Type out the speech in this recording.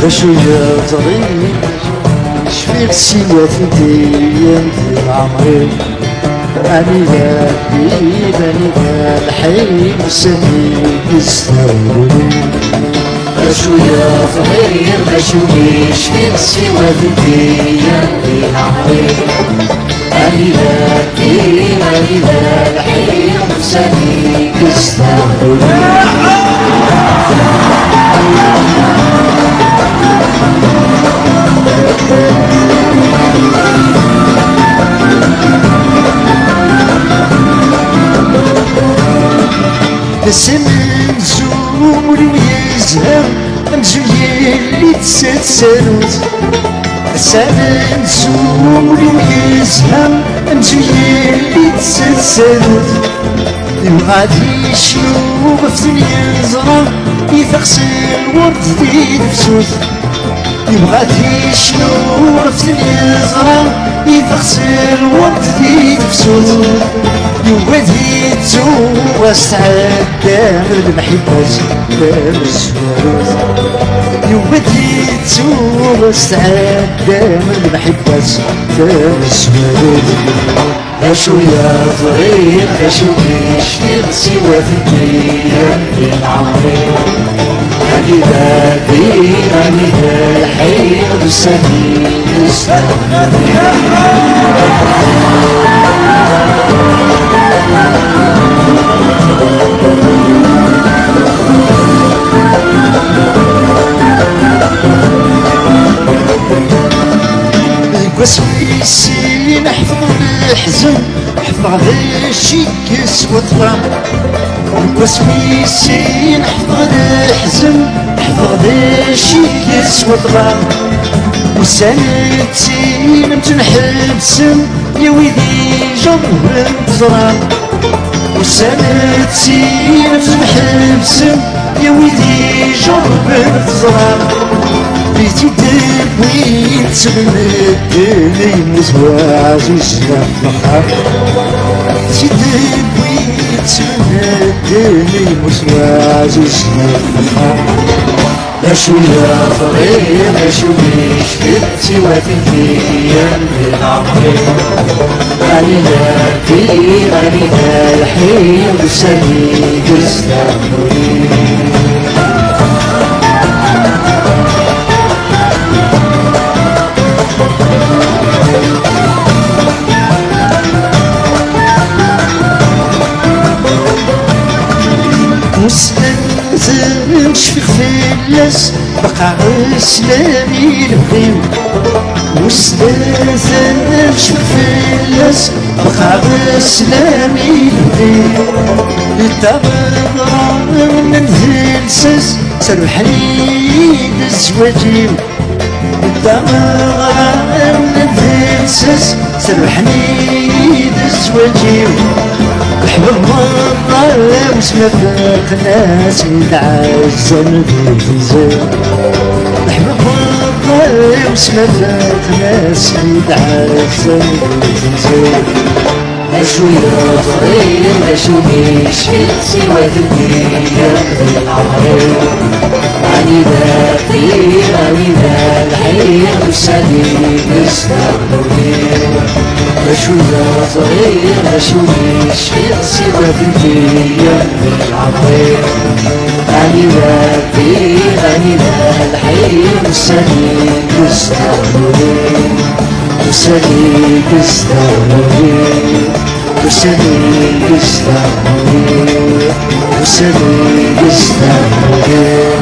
شوية طريق شفيق سوى في ديان ديال عمري أني غادي باني الحي سني يستاهلوني شوية صغير بشوي شفيق سوى في ديان ديال عمري أني غادي الحي سني يستاهلوني نسمن زور ويزهر مزوية اللي تسالوت نسمن زور ويزهر مزوية اللي تسالوت يبغى يشوف في اليزرة يثقس الورد في نفسوت يبغى يشوف في اليزرة يثقس الورد في نفسوت يودي تسوى استعدام المحبة دام الزواروت يودي تسوى استعدام المحبة دام الزواروت شوية صغير بشوي شفيق سوى في الديان ديال عمري أني غادي الحي سني يستاهلوني وسويسي نحفظ الحزن حفظ على شي كاس وطرام وسويسي نحفظ الحزن حفظ على شي كاس وطرام وسنتي نمت نحبسن يا ويلي جرب تزرام وسنتي نمت نحبسن يا ويلي جرب تزرام بيتي دبوي تبنتني مزوا عزيزنا مخاف تدبوي تبنتني مزوا عزيزنا مخاف شوية صغير بشوي شفيق سوى في الديان ديال عمري أني غادي الحي سني يستاهلوني مسلم شفيق في اللاس بقى اسلامي البغيو مسلم شفيق في اللاس بقى اسلامي البغيو التغرى من الهلسس سرحني بالزواجيو التغرى من الهلسس سرحني بالزواجيو حبل مرة وسما فاق ناس يتعزم بالفزاز حبل مرة وسما فاق ناس يتعزم بالفزاز شوية صغير بشوي شفيق سوى في الديان ديال عمري أني غادي الحي سني يستاهلوني شوية صغير بشوي شفيق سوى في الديان ديال عمري أني غادي الحي سني يستاهلوني سني يستاهلوني سني يستاهلوني سني يستاهلوني